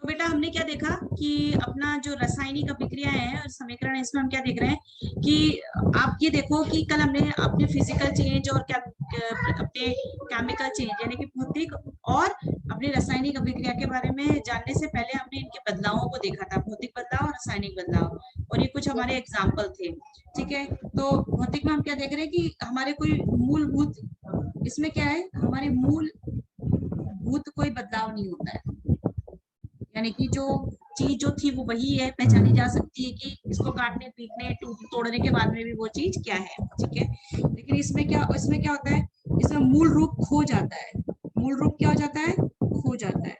तो बेटा हमने क्या देखा कि अपना जो रासायनिक अभिक्रिया है और समीकरण है, इसमें हम क्या देख रहे हैं कि आप ये देखो कि कल हमने अपने फिजिकल चेंज और क्या अपने केमिकल चेंज यानी कि भौतिक और अपनी रासायनिक अभिक्रिया के बारे में जानने से पहले हमने इनके बदलावों को देखा था, भौतिक बदलाव और रासायनिक बदलाव, और ये कुछ हमारे एग्जाम्पल थे। ठीक है, तो भौतिक में हम क्या देख रहे हैं कि हमारे कोई मूलभूत, इसमें क्या है, हमारे मूलभूत कोई बदलाव नहीं होता है, यानी कि जो चीज जो थी वो वही है, पहचानी जा सकती है कि इसको काटने पीटने तोड़ने के बाद में भी वो चीज क्या है। ठीक है, लेकिन इसमें क्या होता है, इसमें मूल रूप खो जाता है, मूल रूप क्या हो जाता है, खो जाता है।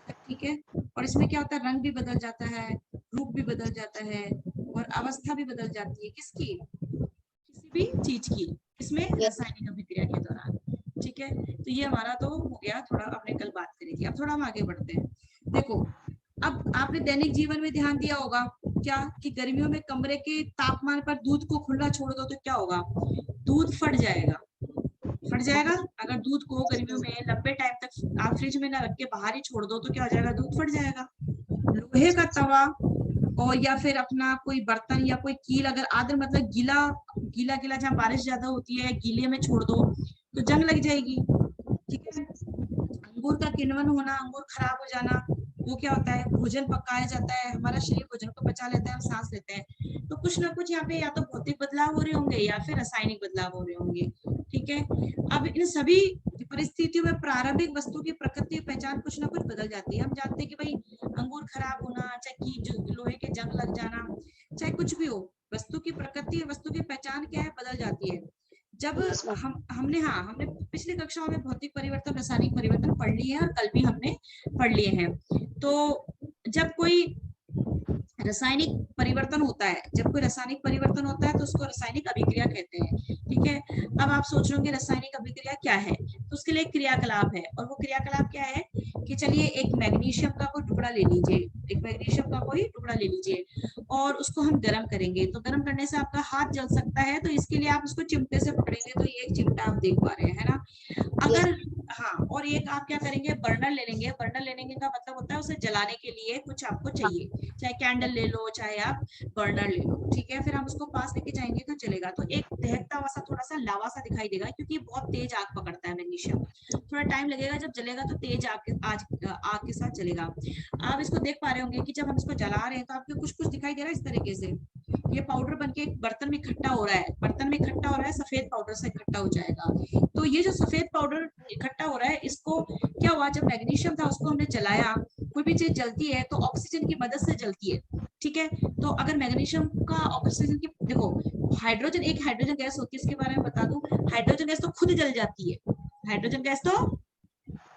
ठीक है, और इसमें क्या होता है, रंग भी बदल जाता है, रूप भी बदल जाता है, और अवस्था भी बदल जाती है, किसकी, किसी भी चीज की, इसमें यस। रासायनिक अभिक्रिया के दौरान। ठीक है, तो ये हमारा तो हो गया, थोड़ा आपने कल बात करी थी। अब थोड़ा हम आगे बढ़ते हैं। देखो, अब आपने दैनिक जीवन में ध्यान दिया होगा क्या कि गर्मियों में कमरे के तापमान पर दूध को खुला छोड़ दो तो क्या होगा, दूध फट जाएगा, फट जाएगा। अगर दूध को गर्मियों में लंबे टाइम तक आप फ्रिज में ना रख के बाहर ही छोड़ दो तो क्या हो जाएगा, दूध फट जाएगा। लोहे का तवा और या फिर अपना कोई बर्तन या कोई कील अगर आदर मतलब गीला गीला गीला जहाँ बारिश ज्यादा होती है गीले में छोड़ दो तो जंग लग जाएगी। ठीक है, अंगूर का किण्वन होना, अंगूर खराब हो जाना, वो क्या होता है, भोजन पकाया जाता है, हमारा शरीर भोजन को पचा लेता है, हम सांस लेते हैं, तो कुछ ना कुछ यहाँ पे या तो भौतिक बदलाव हो रहे होंगे या फिर रासायनिक बदलाव हो रहे होंगे। ठीक है, अब इन सभी परिस्थितियों में प्रारंभिक वस्तु की प्रकृति पहचान कुछ ना कुछ बदल जाती है। हम जानते हैं कि भाई अंगूर खराब होना, चाहे की लोहे के जंग लग जाना, चाहे कुछ भी हो, वस्तु की प्रकृति, वस्तु की पहचान क्या है, बदल जाती है। जब हमने पिछली कक्षाओं में भौतिक परिवर्तन रासायनिक परिवर्तन पढ़ लिए हैं और कल भी हमने पढ़ लिए हैं। तो जब कोई रासायनिक परिवर्तन होता है, जब कोई रासायनिक परिवर्तन होता है तो उसको रासायनिक अभिक्रिया कहते हैं। ठीक है, अब आप सोच रहे होंगे रासायनिक अभिक्रिया क्या है, तो उसके लिए एक क्रियाकलाप है, और वो क्रियाकलाप क्या है कि चलिए एक मैग्नीशियम का कोई टुकड़ा ले लीजिए, एक मैग्नीशियम का कोई टुकड़ा ले लीजिए और उसको हम गर्म करेंगे, तो गर्म करने से आपका हाथ जल सकता है, तो इसके लिए आप उसको चिमटे से पकड़ेंगे, तो ये एक चिमटा आप देख पा रहे हैं, है ना। यस। अगर हाँ, और एक आप क्या करेंगे, बर्नर ले लेंगे, बर्नर लेने का मतलब होता है उसे जलाने के लिए कुछ आपको चाहिए, चाहे कैंडल ले लो चाहे आप बर्नर ले लो। ठीक है, फिर हम उसको पास लेके जाएंगे तो चलेगा, तो एक दहकता हुआ सा थोड़ा सा लावा सा दिखाई देगा, क्योंकि बहुत तेज आग पकड़ता है मैग्नीशियम, थोड़ा टाइम लगेगा, जब जलेगा तो तेज आग के साथ जलेगा। आप इसको देख पा रहे होंगे कि जब हम इसको जला रहे हैं तो आपको कुछ कुछ दिखाई दे रहा है इस तरीके से, ये पाउडर बनके एक बर्तन में इकट्ठा हो रहा है, बर्तन में इकट्ठा हो रहा है, सफेद पाउडर से इकट्ठा हो जाएगा। तो ये जो सफेद पाउडर इकट्ठा हो रहा है, इसको क्या हुआ, जब मैग्नीशियम था उसको हमने जलाया, कोई भी चीज जलती है तो ऑक्सीजन की मदद से जलती है। ठीक है, तो अगर मैग्नीशियम का ऑक्सीजन की, देखो हाइड्रोजन, एक हाइड्रोजन गैस होती है, इसके बारे में बता दूं, हाइड्रोजन गैस तो खुद जल जाती है, हाइड्रोजन गैस तो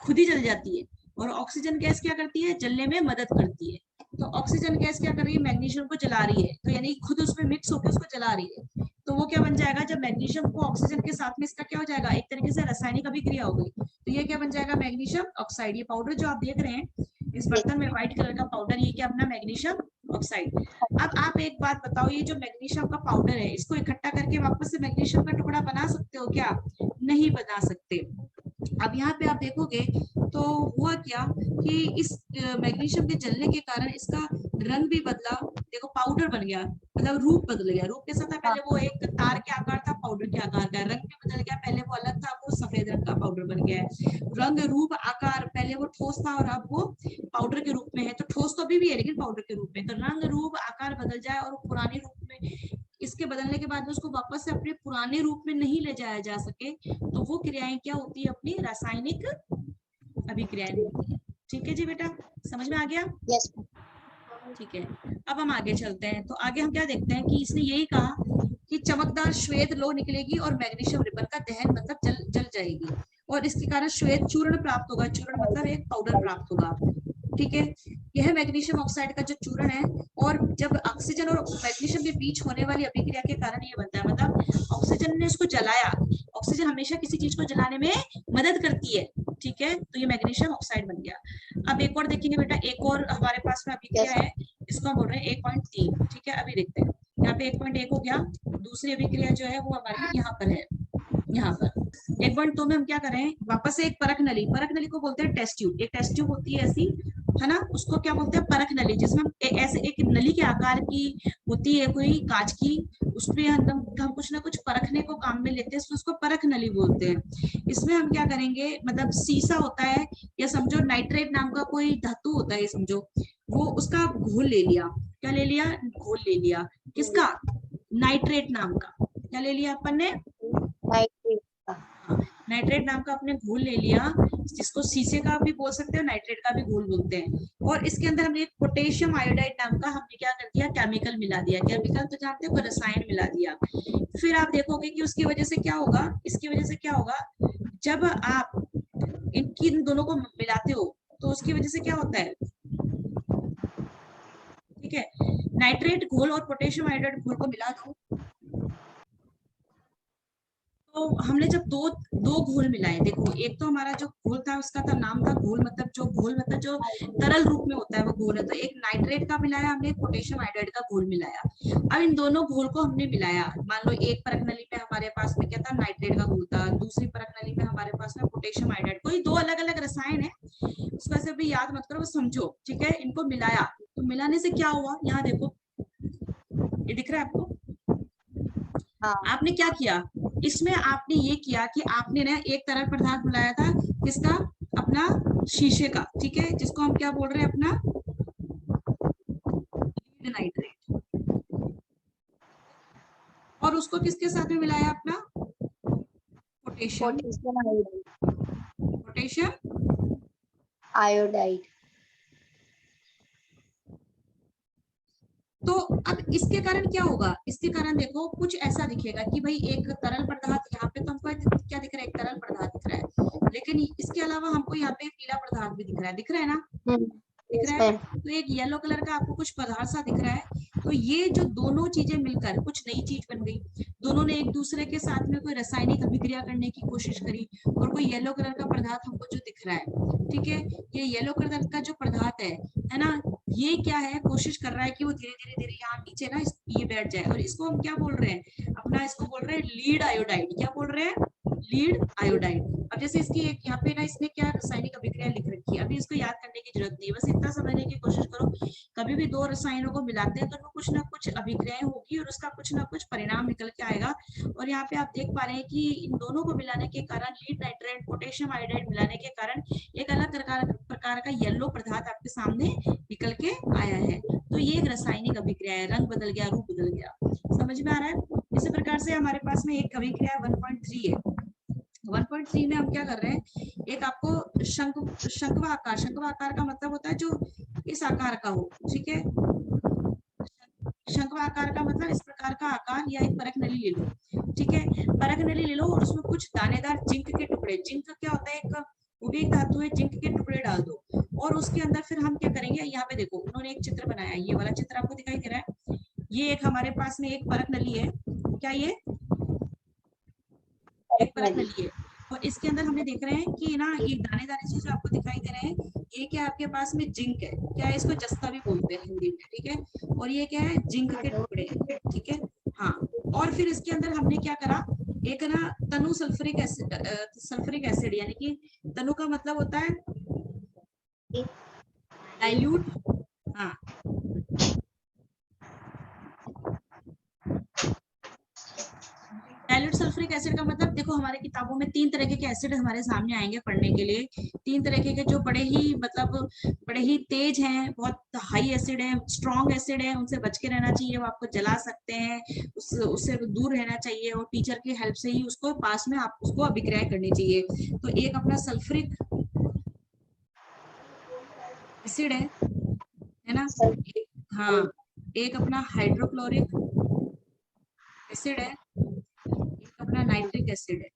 खुद ही जल जाती है, और ऑक्सीजन गैस क्या करती है, जलने में मदद करती है। तो ऑक्सीजन गैस क्या कर रही है, मैग्नीशियम को जला रही है, तो यानी खुद उसमें मिक्स होकर उसको जला रही है, तो वो क्या बन जाएगा, जब मैग्नीशियम को ऑक्सीजन के साथ में इसका क्या हो जाएगा, एक तरीके से रासायनिक अभिक्रिया हो गई, तो ये क्या बन जाएगा, मैग्नीशियम ऑक्साइड। ये पाउडर जो आप देख रहे हैं इस बर्तन में व्हाइट कलर का पाउडर, ये क्या अपना मैग्नीशियम ऑक्साइड। अब आप एक बात बताओ, ये जो मैग्नीशियम का पाउडर है, इसको इकट्ठा करके वापस से मैग्नीशियम का टुकड़ा बना सकते हो क्या, नहीं बना सकते। अब यहाँ पे आप देखोगे तो हुआ क्या कि इस मैग्नीशियम के जलने के कारण इसका रंग भी बदला, देखो पाउडर बन गया, मतलब रूप बदल गया, रूप कैसा था, पहले वो एक तार के आकार था, पाउडर के आकार का, रंग भी बदल गया, पहले वो अलग था, वो सफेद रंग का पाउडर बन गया है। रंग रूप आकार, पहले वो ठोस था और अब वो पाउडर के रूप में है, तो ठोस तो अभी भी है लेकिन पाउडर के रूप में, तो रंग रूप आकार बदल जाए और पुराने रूप में, इसके बदलने के बाद में उसको वापस से अपने पुराने रूप में नहीं ले जाया जा सके, तो वो क्रियाएं क्या होती है, अपनी रासायनिक अभिक्रियाएं होती है। ठीक है जी बेटा, समझ में आ गया। यस। ठीक है, अब हम आगे चलते हैं, तो आगे हम क्या देखते हैं कि इसने यही कहा कि चमकदार श्वेत लौ निकलेगी और मैग्नीशियम रिबन का दहन मतलब जल जाएगी, और इसके कारण श्वेत चूर्ण प्राप्त होगा, चूर्ण मतलब एक पाउडर प्राप्त होगा। ठीक है, यह मैग्नीशियम ऑक्साइड का जो चूर्ण है, और जब ऑक्सीजन और मैग्नीशियम के बीच होने वाली अभिक्रिया के कारण ये बनता है, मतलब ऑक्सीजन ने उसको जलाया, ऑक्सीजन हमेशा किसी चीज को जलाने में मदद करती है। ठीक है, तो ये मैग्नीशियम ऑक्साइड बन गया। अब एक और देखेंगे बेटा, एक और हमारे पास में अभिक्रिया यस। है, इसको हम बोल रहे हैं 1.3। ठीक है, अभी देखते हैं, यहाँ पे 1.1 हो गया, दूसरी अभिक्रिया जो है वो हमारी यहाँ पर है, यहाँ पर 1.2 में हम क्या करें, वापस से एक परख नली को बोलते हैं टेस्ट ट्यूब, एक टेस्ट ट्यूब होती है ऐसी, है ना, उसको क्या बोलते हैं, परख नली, जिसमें ऐसे एक नली के आकार की होती है कोई कांच की, उसमें हम कुछ ना कुछ परखने को काम में लेते हैं, तो उसको परख नली बोलते हैं। इसमें हम क्या करेंगे, मतलब शीशा होता है, या समझो नाइट्रेट नाम का कोई धातु होता है, ये समझो, वो उसका घोल ले लिया, क्या ले लिया, घोल ले लिया, किसका, नाइट्रेट नाम का, क्या ले लिया अपन ने, नाइट्रेट का। नाइट्रेट नाम का आपने घोल ले लिया, जिसको शीशे का भी बोल सकते हो, नाइट्रेट का भी घोल बोलते हैं। और इसके अंदर हमने एक पोटेशियम आयोडाइड नाम का हमने क्या कर दिया, केमिकल मिला दिया, केमिकल तो जानते हो, रसायन मिला दिया। फिर आप देखोगे कि उसकी वजह से क्या होगा, इसकी वजह से क्या होगा, जब आप इन दोनों को मिलाते हो तो उसकी वजह से क्या होता है, ठीक है, नाइट्रेट घोल और पोटेशियम आयोडाइड घोल को मिला दो, तो हमने जब दो दो घोल मिलाए, देखो एक तो हमारा जो घोल था उसका था नाम था घोल, मतलब जो घोल मतलब जो तरल रूप में होता है वो घोल है, तो एक नाइट्रेट का मिलाया हमने, एक पोटेशियम आयोडाइड का घोल मिलाया। अब इन दोनों घोल को हमने मिलाया, मान लो एक परख नली में हमारे पास में क्या था, नाइट्रेट का घोल था, दूसरी परख नली में हमारे पास में पोटेशियम आयोडाइड, कोई दो अलग अलग रसायन है, उसका से भी याद मत करो, बस समझो, ठीक है, इनको मिलाया, तो मिलाने से क्या हुआ, यहाँ देखो, ये दिख रहा है आपको, हाँ आपने क्या किया, इसमें आपने ये किया कि आपने ना एक तरल पदार्थ मिलाया था, किसका, अपना शीशे का, ठीक है, जिसको हम क्या बोल रहे हैं, अपना लीड नाइट्रेट, और उसको किसके साथ में मिलाया, अपना potassium, potassium iodide. Potassium iodide. तो अब इसके कारण क्या होगा, इसके कारण देखो कुछ ऐसा दिखेगा कि भाई एक तरल पदार्थ, यहाँ पे तो हमको क्या दिख रहा है, एक तरल पदार्थ दिख रहा है, लेकिन इसके अलावा हमको यहाँ पे पीला पदार्थ भी दिख रहा है ना, दिख रहा है, तो एक येलो कलर का आपको कुछ पदार्थ सा दिख रहा है, तो ये जो दोनों चीजें मिलकर कुछ नई चीज बन गई, दोनों ने एक दूसरे के साथ में कोई रासायनिक अभिक्रिया करने की कोशिश करी, और कोई येलो कलर का पदार्थ हमको जो दिख रहा है, ठीक है, ये येलो कलर का जो पदार्थ है ना, ये क्या है, कोशिश कर रहा है कि वो धीरे धीरे धीरे यहाँ नीचे ना ये बैठ जाए, और इसको हम क्या बोल रहे हैं, अपना इसको बोल रहे हैं लीड आयोडाइड, क्या बोल रहे हैं, लीड आयोडाइड। अब जैसे इसकी एक यहाँ पे ना इसने क्या रासायनिक अभिक्रिया लिख रखी है, अभी इसको याद करने की जरूरत नहीं है, बस इतना समझने की कोशिश करो, कभी भी दो रसायनों को मिलाते हैं तो उनको कुछ ना कुछ अभिक्रियाएं होगी और उसका कुछ ना कुछ परिणाम निकल के आएगा। और यहाँ पे आप देख पा रहे हैं कि इन दोनों को मिलाने के कारण, लीड नाइट्रेट पोटेशियम आयोडाइड मिलाने के कारण एक अलग प्रकार का येलो पदार्थ आपके सामने निकल के आया है, तो ये एक रासायनिक अभिक्रिया है, रंग बदल गया, रूप बदल गया, समझ में आ रहा है। इसी प्रकार से हमारे पास में एक अभिक्रिया 1.3 है, 1.3 में हम क्या कर रहे हैं, एक आपको शंक्व आकार का मतलब होता है जो इस आकार का हो, ठीक है, शंक्व आकार का मतलब इस प्रकार का आकार, या एक परख नली ले लो, ठीक है, परख नली ले लो और उसमें कुछ दानेदार जिंक के टुकड़े, जिंक क्या होता है, एक वो भी एक धातु है, जिंक के टुकड़े डाल दो, और उसके अंदर फिर हम क्या करेंगे, यहाँ पे देखो उन्होंने एक चित्र बनाया, ये वाला चित्र आपको दिखाई दे रहा है, ये एक हमारे पास में एक परख नली है, क्या ये एक परख नली है, और इसके अंदर हमने देख रहे हैं कि ना ये दाने दाने चीज आपको दिखाई दे रहे हैं, ये क्या आपके पास में जिंक है, क्या है, इसको जस्ता भी बोलते हैं हिंदी में, ठीक है, और ये क्या है, जिंक के टुकड़े हैं, ठीक है, हाँ, और फिर इसके अंदर हमने क्या करा, एक ना तनु सल्फ्यूरिक एसिड, यानी कि तनु का मतलब होता है डाइल्यूट, हाँ, डाइल्यूट सल्फ्यूरिक एसिड का मतलब देखो, हमारे किताबों में 3 तरह के एसिड हमारे सामने आएंगे पढ़ने के लिए, 3 तरह के जो बड़े ही मतलब बड़े ही तेज हैं, बहुत हाई एसिड है, स्ट्रॉन्ग एसिड है, उनसे बच के रहना चाहिए, वो आपको जला सकते हैं, उससे दूर रहना चाहिए, और टीचर की हेल्प से ही उसको पास में आप उसको अभिक्रिया करनी चाहिए। तो एक अपना सल्फ्यूरिक एसिड है ना, हाँ, एक अपना हाइड्रोक्लोरिक एसिड है, एक अपना नाइट्रिक एसिड है,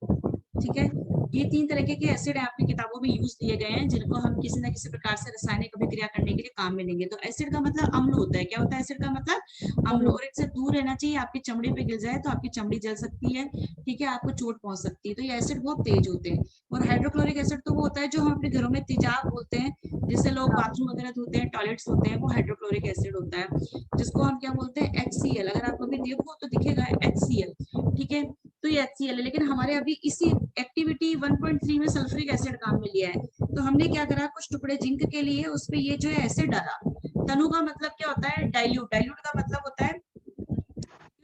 ठीक है, ये 3 तरह के एसिड है आपकी किताबों में यूज दिए गए हैं, जिनको हम किसी ना किसी प्रकार से रासायनिक अभिक्रिया करने के लिए काम में लेंगे। तो एसिड का मतलब अम्ल होता है, क्या होता है एसिड का मतलब अम्ल, और इनसे दूर रहना चाहिए, आपकी चमड़ी पे गिर जाए तो आपकी चमड़ी जल सकती है, ठीक है, आपको चोट पहुंच सकती है, तो ये एसिड बहुत तेज होते हैं। और हाइड्रोक्लोरिक एसिड तो वो होता है जो हम अपने घरों में तेजाब बोलते हैं, जिससे लोग बाथरूम वगैरह धोते हैं, टॉयलेट्स होते हैं, वो हाइड्रोक्लोरिक एसिड होता है, जिसको हम क्या बोलते हैं, HCl, अगर आप कभी देखो तो दिखेगा HCl, ठीक है, तो ये HCl है। लेकिन हमारे अभी इसी एक्टिविटी 1.3 में सल्फ्यूरिक एसिड काम में लिया है, तो हमने क्या करा, कुछ टुकड़े जिंक के लिए उस पे ये जो है एसिड डाला। तनु का मतलब क्या होता है, डाइल्यूट। डाइल्यूट का मतलब होता है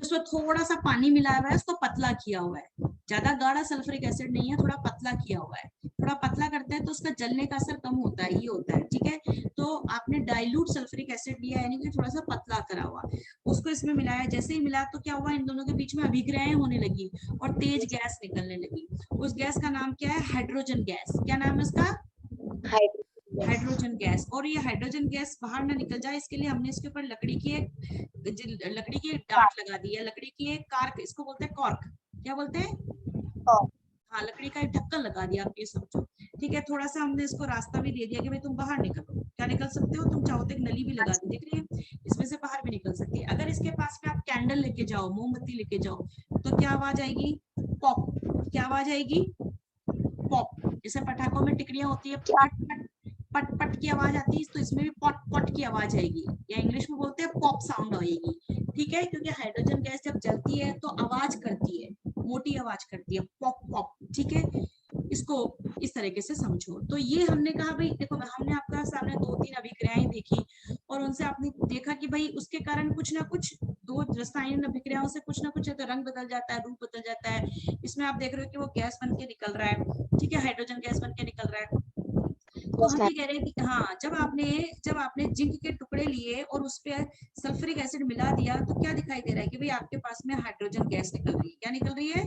उसमें थोड़ा सा पानी मिलाया हुआ है, उसको पतला किया हुआ है। ज्यादा गाढ़ा सल्फ्यूरिक एसिड नहीं है, थोड़ा पतला किया हुआ है। थोड़ा पतला करते हैं तो उसका जलने का असर कम होता है, ये होता है, ठीक है। तो आपने डाइल्यूट सल्फ्यूरिक एसिड लिया, यानी कि थोड़ा सा पतला करा हुआ, उसको इसमें मिलाया। जैसे ही मिलाया तो क्या हुआ, इन दोनों के बीच में अभिक्रियाएं होने लगी और तेज गैस निकलने लगी। उस गैस का नाम क्या है, हाइड्रोजन गैस। क्या नाम है उसका, हाइड्रोजन गैस। और ये हाइड्रोजन गैस बाहर ना निकल जाए, इसके लिए हमने इसके ऊपर लकड़ी की एक डांट लगा दी है, लकड़ी की एक कार्क, इसको बोलते हैं कॉर्क। क्या बोलते हैं, हाँ, लकड़ी का एक ढक्कन लगा दिया, आप ये समझो, ठीक है। थोड़ा सा हमने इसको रास्ता भी दे दिया कि भाई तुम बाहर निकलो। क्या निकल सकते हो तुम, चाहो तो एक नली भी लगा दी, दिख रही है, इसमें से बाहर भी निकल सकती है। अगर इसके पास में आप कैंडल लेके जाओ, मोमबत्ती लेके जाओ, तो क्या आवाज आएगी, पॉप। क्या आवाज आएगी, पॉप। जैसे पटाखों में टिकड़ियां होती है, पट पट पट पट की आवाज आती है, तो इसमें भी पट पट की आवाज आएगी, या इंग्लिश में बोलते हैं पॉप साउंड आएगी, ठीक है। क्योंकि हाइड्रोजन गैस जब जलती है तो आवाज करती है, मोटी आवाज करती है, पॉप पॉप, ठीक है। इसको इस तरीके से समझो। तो ये हमने कहा भाई देखो, हमने आपका सामने 2-3 अभिक्रियाएं देखी और उनसे आपने देखा कि भाई उसके कारण कुछ ना कुछ, दो रसायन अभिक्रियाओं से कुछ ना कुछ है तो रंग बदल जाता है, रूप बदल जाता है। इसमें आप देख रहे हो कि वो गैस बन के निकल रहा है, ठीक है, हाइड्रोजन गैस बन के निकल रहा है। तो हम ये कह रहे हैं कि हाँ, जब आपने जिंक के टुकड़े लिए और उस पे सल्फ्यूरिक एसिड मिला दिया, तो क्या दिखाई दे रहा है कि भाई आपके पास में हाइड्रोजन गैस निकल रही है। क्या निकल रही है,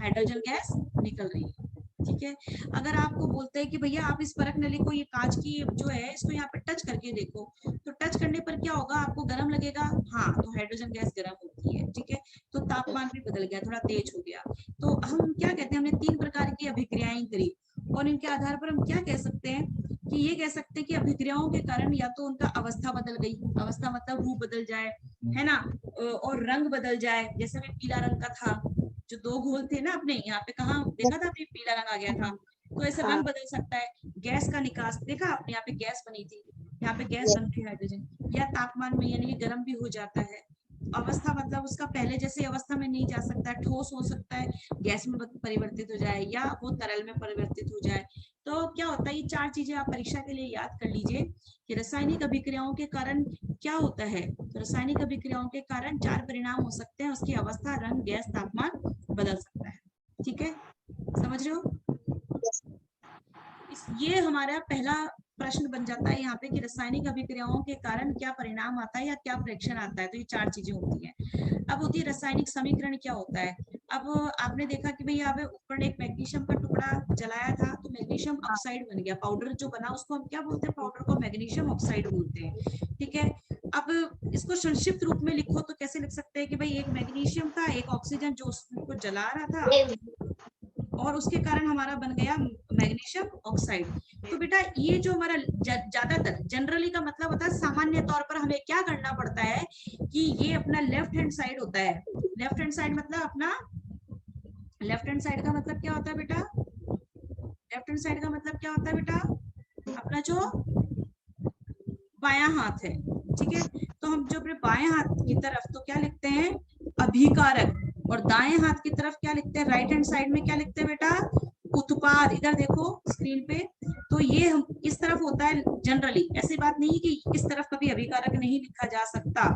हाइड्रोजन गैस निकल रही है, ठीक है। अगर आपको बोलते हैं कि भैया आप इस परख नली को, ये कांच की जो है, इसको यहाँ पे टच करके देखो, तो टच करने पर क्या होगा, आपको गर्म लगेगा, हाँ, तो हाइड्रोजन गैस गर्म होती है, ठीक है। तो तापमान भी बदल गया, थोड़ा तेज हो गया। तो हम क्या कहते हैं, हमने 3 प्रकार की अभिक्रियाएं करी, और इनके आधार पर हम क्या कह सकते हैं, कि ये कह सकते हैं कि अभिक्रियाओं के कारण या तो उनका अवस्था बदल गई, अवस्था मतलब रूप बदल जाए, है ना, और रंग बदल जाए। जैसे में पीला रंग का था, जो 2 घोल थे ना, अपने यहाँ पे कहा देखा था आपने, पीला रंग आ गया था, तो ऐसे रंग बदल सकता है। गैस का निकास देखा आपने, यहाँ पे गैस बनी थी, यहाँ पे गैस बन गई हाइड्रोजन, या तापमान में, यानी कि गर्म भी हो जाता है। अवस्था मतलब उसका पहले जैसे अवस्था में नहीं जा सकता है, ठोस हो सकता है, गैस में परिवर्तित हो जाए, या वो तरल में परिवर्तित हो जाए। तो क्या होता है, ये 4 चीजें आप परीक्षा के लिए याद कर लीजिए कि रासायनिक अभिक्रियाओं के कारण क्या होता है। तो रासायनिक अभिक्रियाओं के कारण 4 परिणाम हो सकते हैं, उसकी अवस्था, रंग, गैस, तापमान बदल सकता है, ठीक है, समझ रहे हो। ये हमारा पहला प्रश्न बन जाता है यहाँ पे कि रासायनिक अभिक्रियाओं के कारण क्या परिणाम आता है या क्या प्रेक्षण आता है। तो ये 4 चीजें होती हैं। अब होती है रासायनिक समीकरण, क्या होता है। अब आपने देखा कि भाई यहाँ पे ऊपर एक मैग्नीशियम का टुकड़ा जलाया था, तो मैग्नीशियम ऑक्साइड बन गया, पाउडर जो बना उसको हम क्या बोलते हैं, पाउडर को मैग्नीशियम ऑक्साइड बोलते हैं, ठीक है। अब इसको संक्षिप्त रूप में लिखो तो कैसे लिख सकते हैं कि भाई एक मैग्नीशियम था, एक ऑक्सीजन जो उसको जला रहा था, और उसके कारण हमारा बन गया मैग्नीशियम ऑक्साइड। तो बेटा ये जो हमारा ज्यादातर जनरली का मतलब होता है, सामान्य तौर पर हमें क्या करना पड़ता है कि ये अपना लेफ्ट हैंड साइड होता है। लेफ्ट हैंड साइड मतलब अपना, लेफ्ट हैंड साइड का मतलब क्या होता है बेटा, लेफ्ट हैंड साइड का मतलब क्या होता है बेटा, अपना जो बायां हाथ है, ठीक है। तो हम जो अपने बाएं हाथ की तरफ तो क्या लिखते हैं, अभिकारक, और दाएं हाथ की तरफ क्या लिखते हैं, राइट हैंड साइड में क्या लिखते हैं बेटा, उत्पाद। इधर देखो स्क्रीन पे, तो ये हम इस तरफ होता है जनरली। ऐसी बात नहीं कि इस तरफ कभी अभिकारक नहीं लिखा जा सकता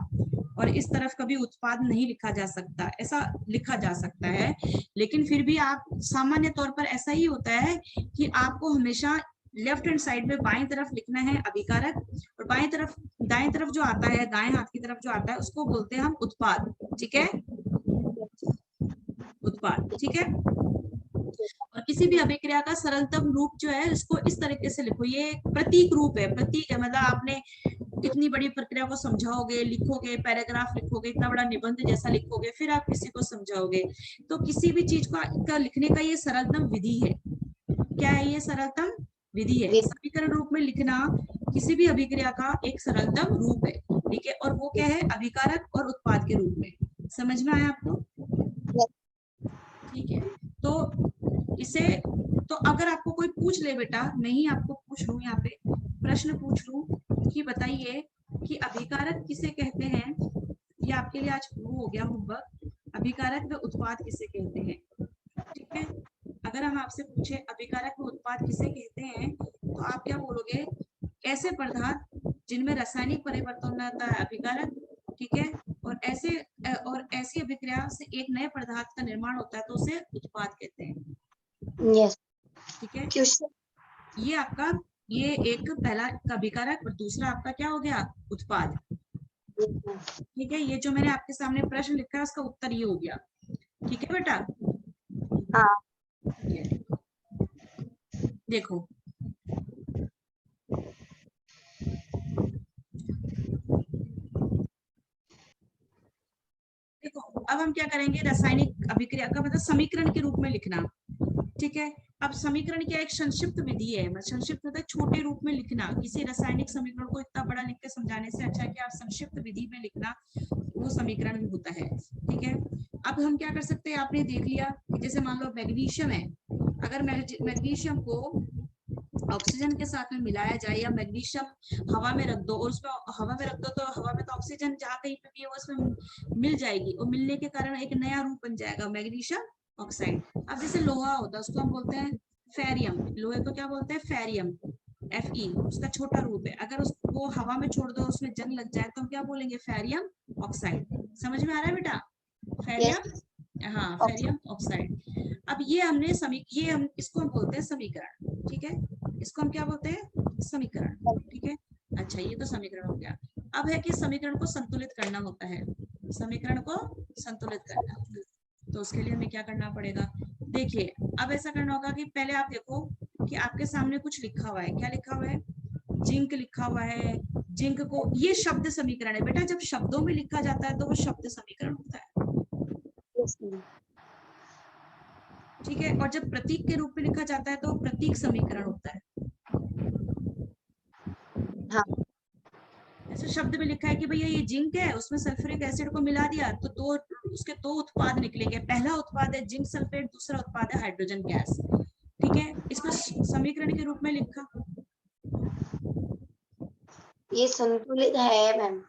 और इस तरफ कभी उत्पाद नहीं लिखा जा सकता, ऐसा लिखा जा सकता है। लेकिन फिर भी आप सामान्य तौर पर ऐसा ही होता है कि आपको हमेशा लेफ्ट हैंड साइड में बाएं तरफ लिखना है अभिकारक, और बाएं तरफ, दाएं तरफ जो आता है, दाएं हाथ की तरफ जो आता है, उसको बोलते हैं हम उत्पाद, ठीक है, उत्पाद, ठीक है। और किसी भी अभिक्रिया का सरलतम रूप जो है, इसको इस तरीके से लिखो, ये प्रतीक रूप है। प्रतीक है मतलब आपने इतनी बड़ी प्रक्रिया को समझाओगे, लिखोगे, पैराग्राफ लिखोगे, इतना बड़ा निबंध जैसा लिखोगे, फिर आप किसी को समझाओगे, तो किसी भी चीज का लिखने का ये सरलतम विधि है। क्या है ये सरलतम विधि है, समीकरण रूप में लिखना किसी भी अभिक्रिया का एक सरलतम रूप है, ठीक है। और वो क्या है, अभिकारक और उत्पाद के रूप में। समझ में आया आपको, ठीक है। तो इसे, तो अगर आपको कोई पूछ ले बेटा, मैं ही आपको पूछ लूं, यहाँ पे प्रश्न पूछ लूं कि बताइए कि अभिकारक किसे कहते हैं, ये आपके लिए आज वो हो गया होमवर्क। अभिकारक व उत्पाद किसे कहते हैं? ठीक है, अगर हम आपसे पूछे अभिकारक व उत्पाद किसे कहते हैं तो आप क्या बोलोगे? ऐसे पदार्थ जिनमें रासायनिक परिवर्तन होता है अभिकारक, ठीक है, और ऐसी अभिक्रिया से एक नए पदार्थ का निर्माण होता है तो उसे उत्पाद कहते हैं। यस। ठीक है, क्वेश्चन ये आपका ये एक पहला अभिकारक और दूसरा आपका क्या हो गया? उत्पाद। ठीक है, ये जो मैंने आपके सामने प्रश्न लिखा है उसका उत्तर ये हो गया। ठीक है बेटा, हाँ ये देखो देखो अब हम क्या करेंगे? रासायनिक अभिक्रिया का मतलब समीकरण के रूप में लिखना। ठीक है, अब समीकरण क्या एक संक्षिप्त विधि है, मतलब संक्षिप्त मतलब छोटे रूप में लिखना। किसी रासायनिक समीकरण को इतना बड़ा लिख के समझाने से अच्छा है कि आप संक्षिप्त विधि में लिखना, वो समीकरण भी होता है। ठीक है, अब हम क्या कर सकते हैं? आपने देख लिया कि जैसे मान लो मैग्नीशियम है, अगर मैग्नीशियम को ऑक्सीजन के साथ में मिलाया जाए या मैग्नीशियम हवा में रख दो और उसमें हवा में रख दो तो हवा में तो ऑक्सीजन जहाँ कहीं पे भी है वो उसमें मिल जाएगी और मिलने के कारण एक नया रूप बन जाएगा मैग्नीशियम ऑक्साइड। अब जैसे लोहा होता है उसको हम बोलते हैं फेरियम, लोहे को क्या बोलते हैं? फेरियम, Fe, उसका छोटा रूप है। अगर उसको हवा में छोड़ दो उसमें जंग लग जाए तो हम क्या बोलेंगे? Ferium oxide. समझ में आ रहा है बेटा? यस। फेरियम, हाँ फेरियम ऑक्साइड। अब ये हम इसको हम बोलते हैं समीकरण। ठीक है, इसको हम क्या बोलते हैं? समीकरण। ठीक है, अच्छा ये तो समीकरण हो गया। अब है कि समीकरण को संतुलित करना होता है, समीकरण को संतुलित करना, तो उसके लिए हमें क्या करना पड़ेगा? देखिए, अब ऐसा करना होगा कि पहले आप देखो कि आपके सामने कुछ लिखा हुआ है। क्या लिखा हुआ है? जिंक लिखा हुआ है। जिंक को, ये शब्द समीकरण है बेटा, जब शब्दों में लिखा जाता है तो वो शब्द समीकरण होता है। ठीक है, और जब प्रतीक के रूप में लिखा जाता है तो प्रतीक समीकरण होता है। हाँ। ऐसे शब्द में लिखा है कि भैया ये जिंक है, उसमें सल्फ्यूरिक एसिड को मिला दिया तो उसके दो उत्पाद निकलेंगे। पहला उत्पाद है जिंक सल्फेट, दूसरा उत्पाद है हाइड्रोजन गैस। ठीक है, इसको समीकरण के रूप में लिखा। ये संतुलित है मैम।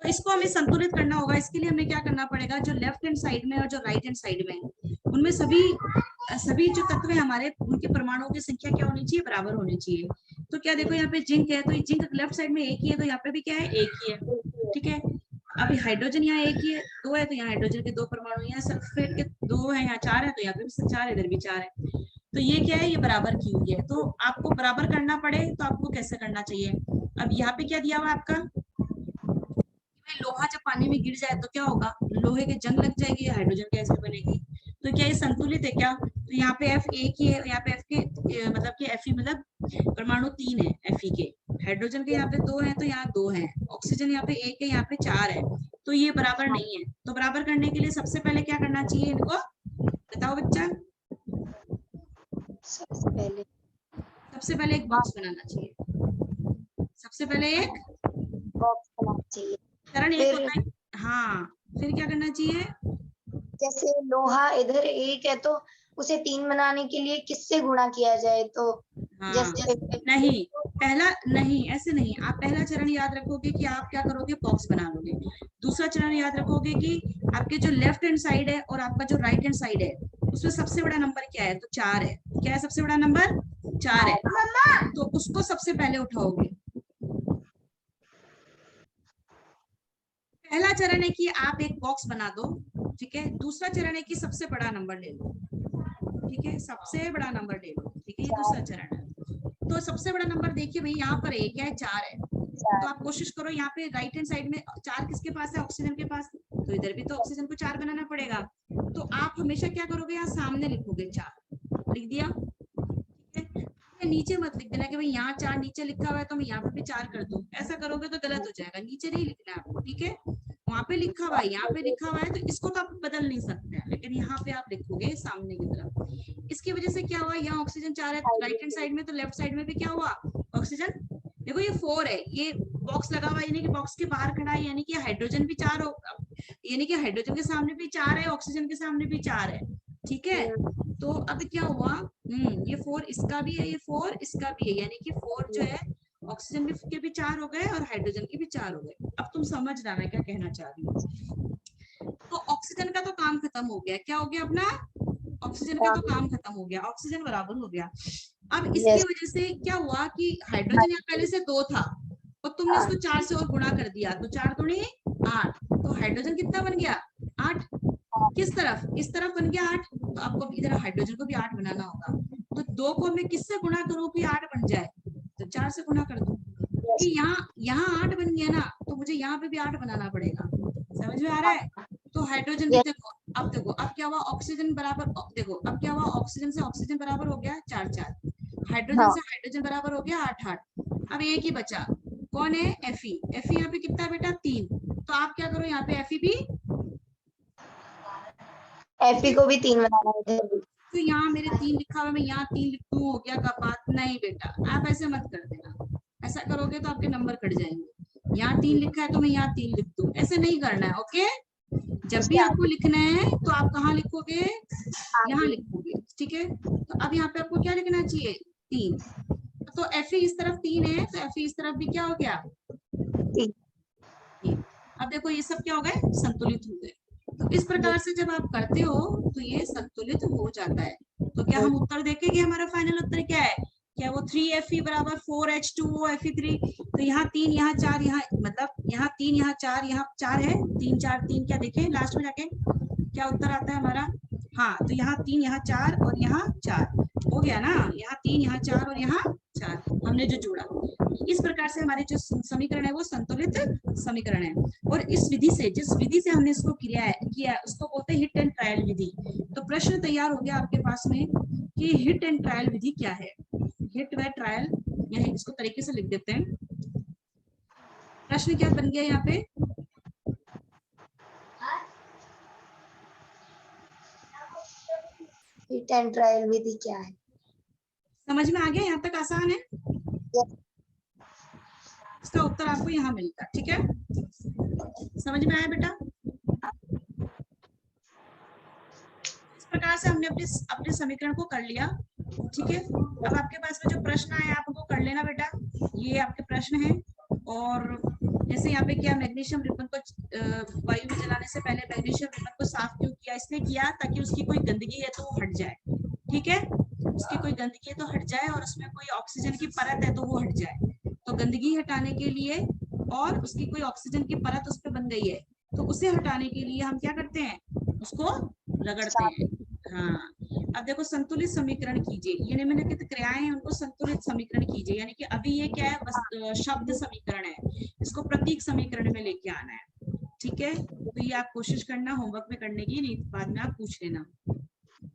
तो इसको हमें संतुलित करना होगा। इसके लिए हमें क्या करना पड़ेगा? जो लेफ्ट हैंड साइड में और जो राइट हैंड साइड में उनमें सभी जो तत्व है हमारे, उनके परमाणुओं की संख्या क्या होनी चाहिए? बराबर होनी चाहिए। तो क्या देखो, यहाँ पे जिंक है तो जिंक लेफ्ट साइड में एक ही है, तो यहाँ पे भी क्या है? एक ही है। ठीक है, अभी हाइड्रोजन यहाँ एक ही है, दो है, तो यहाँ हाइड्रोजन के दो परमाणु, यहाँ सल्फेट के दो है, यहाँ चार है, तो यहाँ पे भी चार, इधर भी चार है। तो ये क्या है? ये बराबर की हुई है। तो आपको बराबर करना पड़े तो आपको कैसे करना चाहिए? अब यहाँ पे क्या दिया हुआ आपका? लोहा जब पानी में गिर जाए तो क्या होगा? लोहे के जंग लग जाएगी, हाइड्रोजन गैस भी बनेगी। तो क्या ये संतुलित है क्या? तो यहाँ पे F एक ही है, यहाँ पे F के मतलब कि Fe मतलब परमाणु 3 है Fe के। हाइड्रोजन के यहाँ पे 2 है तो यहाँ 2 है। ऑक्सीजन यहाँ पे 1 है, यहाँ पे 4 है। तो ये बराबर नहीं है। तो बराबर करने के लिए सबसे पहले क्या करना चाहिए इनको? बताओ बच्चा। सबसे पहले एक बॉक्स बनाना चाहिए। सबसे पहले एक बॉक्स बनाना चाहिए। चरण एक होता है। हाँ, फिर क्या करना चाहिए? जैसे लोहा इधर एक है तो उसे 3 बनाने के लिए किससे गुणा किया जाए? तो हाँ, जैसे नहीं, पहला नहीं, ऐसे नहीं। आप पहला चरण याद रखोगे कि आप क्या करोगे? बॉक्स बना लोगे। दूसरा चरण याद रखोगे कि आपके जो लेफ्ट हैंड साइड है और आपका जो राइट हैंड साइड है उसमें सबसे बड़ा नंबर क्या है? तो 4 है। क्या है सबसे बड़ा नंबर? 4 है। तो उसको सबसे पहले उठाओगे। पहला चरण है कि आप एक बॉक्स बना दो। ठीक है, दूसरा चरण है कि सबसे बड़ा नंबर ले लो। ठीक है, सबसे बड़ा नंबर ले लो। ठीक है, ये दूसरा चरण है। तो सबसे बड़ा नंबर देखिए भाई, यहाँ पर एक है, 4 है। तो आप कोशिश करो यहाँ पे राइट हैंड साइड में 4 किसके पास है? ऑक्सीजन के पास। तो इधर भी तो ऑक्सीजन को 4 बनाना पड़ेगा। तो आप हमेशा क्या करोगे? यहाँ सामने लिखोगे 4। लिख दिया? ठीक है, नीचे मत लिख देना कि भाई यहाँ 4 नीचे लिखा हुआ है तो मैं यहाँ पे भी 4 कर दूं। ऐसा करोगे तो गलत हो जाएगा। नीचे नहीं लिखना है आपको। ठीक है, वहां पे लिखा हुआ है, यहाँ पे लिखा हुआ है, तो इसको तो आप बदल नहीं सकते हैं, लेकिन यहाँ पे आप लिखोगे सामने की तरफ। इसकी वजह से क्या हुआ? यहाँ ऑक्सीजन 4 है राइट हैंड साइड में, तो लेफ्ट साइड में भी क्या हुआ? ऑक्सीजन। देखो ये 4 है, ये बॉक्स लगा हुआ है यानी कि बॉक्स के बाहर खड़ा है, यानी कि हाइड्रोजन भी 4 हो, यानी कि हाइड्रोजन के सामने भी 4 है, ऑक्सीजन के सामने भी 4 है। ठीक है, तो अब क्या हुआ? ये 4 इसका भी है, ये 4 इसका भी है, यानी कि 4 जो है ऑक्सीजन के भी 4 हो गए और हाइड्रोजन के भी 4 हो गए। अब तुम समझ रहा मैं क्या कहना चाह रही हूँ? तो ऑक्सीजन का तो काम खत्म हो गया, क्या हो गया अपना, ऑक्सीजन का तो काम खत्म हो गया, ऑक्सीजन बराबर हो गया। अब इसकी यस वजह से क्या हुआ कि हाइड्रोजन यहाँ पहले से 2 था और तुमने इसको 4 से और गुणा कर दिया, तो 4 दूनी 8, तो हाइड्रोजन कितना बन गया 8। किस तरफ, इस तरफ बन गया 8, तो आपको इधर हाइड्रोजन को भी 8 बनाना होगा। तो 2 को मैं किससे गुणा करूं कि 8 बन जाए, तो 4 से गुणा कर दूं, क्योंकि यहाँ 8 बन गया ना, तो मुझे यहाँ पे भी 8 बनाना पड़ेगा। समझ में आ रहा है? तो हाइड्रोजन भी देखो, अब क्या हुआ, ऑक्सीजन बराबर, देखो अब क्या हुआ, ऑक्सीजन से ऑक्सीजन बराबर हो गया 4 4, हाइड्रोजन से हाइड्रोजन बराबर हो गया 8 8। अब एक ही बचा, कौन है, Fe। Fe यहाँ पे कितना है बेटा 3, तो आप क्या करो यहाँ पे Fe भी, Fe को भी 3 बनाना है। तो यहाँ मेरे 3 लिखा हुआ, मैं यहाँ 3 लिख दूं, हो गया का बात नहीं बेटा, आप ऐसे मत कर देना, ऐसा करोगे तो आपके नंबर कट जाएंगे। यहाँ 3 लिखा है तो मैं यहाँ 3 लिख दूं, ऐसे नहीं करना है, ओके। जब भी आपको लिखना है तो आप कहाँ लिखोगे, यहाँ लिखोगे, ठीक है। तो अब यहाँ पे आपको क्या लिखना चाहिए 3, तो Fe इस तरफ 3 है, तो Fe इस तरफ भी क्या हो गया 3। अब देखो ये सब क्या हो गए, संतुलित हो गए। तो इस प्रकार से जब आप करते हो तो ये संतुलित हो जाता है। तो क्या हम उत्तर देखेंगे, हमारा फाइनल उत्तर क्या है, क्या वो 3Fe बराबर 4H2O Fe3, तो यहाँ 3 यहाँ 4, यहाँ मतलब यहाँ 3 यहाँ 4, यहाँ 4 है, 3 4 3, क्या देखें लास्ट में जाके क्या उत्तर आता है हमारा, हाँ, तो यहाँ 3 यहाँ 4 और यहाँ 4 हो गया ना, यहाँ 3 यहाँ 4 और यहाँ 4 हमने जो जोड़ा। इस प्रकार से हमारे जो समीकरण है वो संतुलित समीकरण है। और इस विधि से, जिस विधि से हमने इसको किया उसको बोलते हैं हिट एंड ट्रायल विधि। तो प्रश्न तैयार हो गया आपके पास में कि हिट एंड ट्रायल विधि क्या है। हिट व ट्रायल, यह इसको तरीके से लिख देते हैं। प्रश्न क्या बन गया यहाँ पे, हिट एंड ट्रायल विधि क्या है, समझ में आ गया, यहाँ तक आसान है। इसका उत्तर आपको यहाँ मिलता, ठीक है, समझ में आया बेटा। इस प्रकार से हमने अपने समीकरण को कर लिया, ठीक है। अब आपके पास में जो प्रश्न आए आप उनको कर लेना बेटा, ये आपके प्रश्न हैं। और जैसे यहाँ पे क्या, मैग्नीशियम रिबन को वायु में जलाने से पहले मैग्नीशियम रिबन को साफ क्यों किया, इसलिए किया ताकि उसकी कोई गंदगी है तो वो हट जाए, ठीक है, उसकी कोई गंदगी है तो हट जाए, और उसमें कोई ऑक्सीजन की परत है तो वो हट जाए। तो गंदगी हटाने के लिए, और उसकी कोई ऑक्सीजन की परत उस पर बन गई है तो उसे हटाने के लिए हम क्या करते हैं, उसको रगड़ते हैं। हाँ, अब देखो संतुलित समीकरण कीजिए, ये निम्नलिखित क्रियाएं हैं उनको संतुलित समीकरण कीजिए, यानी कि अभी ये क्या है, शब्द समीकरण है, इसको प्रतीक समीकरण में लेके आना है, ठीक है। तो ये आप कोशिश करना होमवर्क में करने की, नहीं बाद में आप पूछ लेना,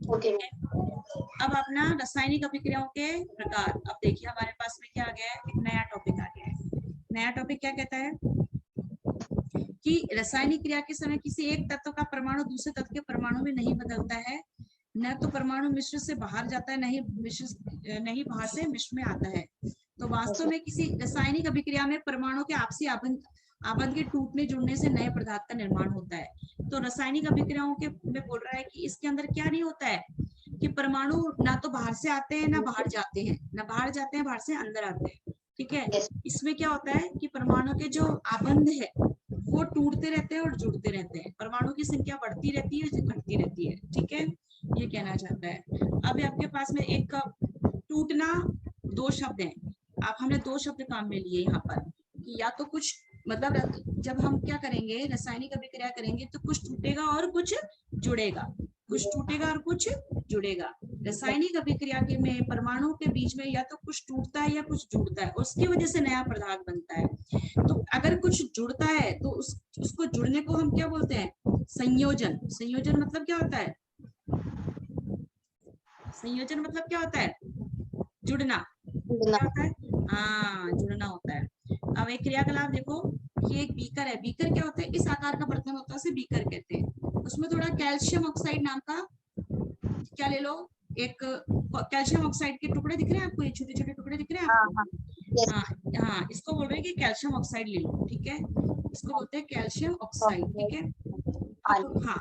ओके। अब अपना रासायनिक अभिक्रियाओं के प्रकार, अब देखिए हमारे पास में क्या आ गया है, एक नया टॉपिक आ गया है। नया टॉपिक क्या कहता है कि रासायनिक क्रिया के समय किसी एक तत्व का परमाणु दूसरे तत्व के परमाणु में नहीं बदलता है, न तो परमाणु मिश्र से बाहर जाता है, नहीं बाहर से मिश्र में आता है। तो वास्तव में किसी रासायनिक अभिक्रिया में परमाणु के आपसी आबंध के टूटने जुड़ने से नए पदार्थ का निर्माण होता है। तो रासायनिक अभिक्रियाओं के में बोल रहा है कि इसके अंदर क्या नहीं होता है कि परमाणु ना तो बाहर से आते हैं ना बाहर जाते हैं, ना बाहर जाते हैं बाहर से अंदर आते हैं, ठीक है। इसमें क्या होता है कि परमाणु के जो आबंध है वो टूटते रहते हैं और जुड़ते रहते हैं, परमाणु की संख्या बढ़ती रहती है घटती रहती है, ठीक है, ये कहना चाहता है। अब आपके पास में एक टूटना, 2 शब्द हैं, आप हमने 2 शब्द काम में लिए यहाँ पर कि या तो कुछ मतलब जब हम क्या करेंगे रासायनिक अभिक्रिया करेंगे तो कुछ टूटेगा और कुछ जुड़ेगा, कुछ टूटेगा और कुछ जुड़ेगा। रासायनिक अभिक्रिया के में परमाणु के बीच में या तो कुछ टूटता है या कुछ जुड़ता है, उसकी वजह से नया पदार्थ बनता है। तो अगर कुछ जुड़ता है तो उसको जुड़ने को हम क्या बोलते हैं, संयोजन। संयोजन मतलब क्या होता है, संयोजन मतलब क्या होता है, जुड़ना, क्या होता है, हाँ जुड़ना होता है। अब एक क्रियाकलाप देखो, ये एक बीकर है, बीकर क्या होता है, इस आकार का बर्तन होता है उसे बीकर कहते हैं। उसमें थोड़ा कैल्शियम ऑक्साइड नाम का, क्या ले लो, एक कैल्शियम ऑक्साइड के टुकड़े दिख रहे हैं आपको, ये छोटे छोटे टुकड़े दिख रहे हैं आपको, हाँ, इसको बोल रहे हैं कि कैल्शियम ऑक्साइड ले लो, ठीक है, इसको बोलते हैं कैल्शियम ऑक्साइड, ठीक है। हाँ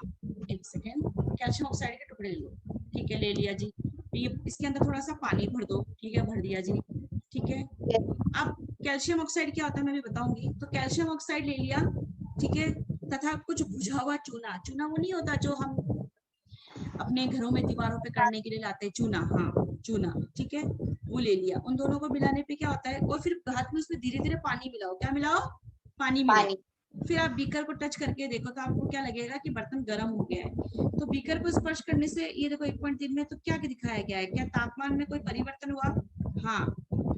एक सेकेंड, कैल्शियम ऑक्साइड के टुकड़े ले लो, ठीक है, ले लिया जी। ये इसके अंदर थोड़ा सा पानी भर दो, ठीक है, भर दिया जी, ठीक है। अब कैल्शियम ऑक्साइड क्या होता है मैं भी बताऊंगी। तो कैल्शियम ऑक्साइड ले लिया, ठीक है, तथा कुछ बुझा हुआ चूना, चूना वो नहीं होता जो हम अपने घरों में दीवारों पे करने के लिए लाते हैं, चूना, हाँ चूना, ठीक है, वो ले लिया। उन दोनों को मिलाने पे क्या होता है, और फिर हाथ में उसमें धीरे धीरे पानी मिलाओ, क्या मिलाओ, पानी मिलाओ। पानी। फिर आप बीकर को टच करके देखो तो आपको क्या लगेगा कि बर्तन गर्म हो गया है। तो बीकर को स्पर्श करने से ये देखो 1.3 में तो क्या दिखाया गया है, क्या तापमान में कोई परिवर्तन हुआ, हाँ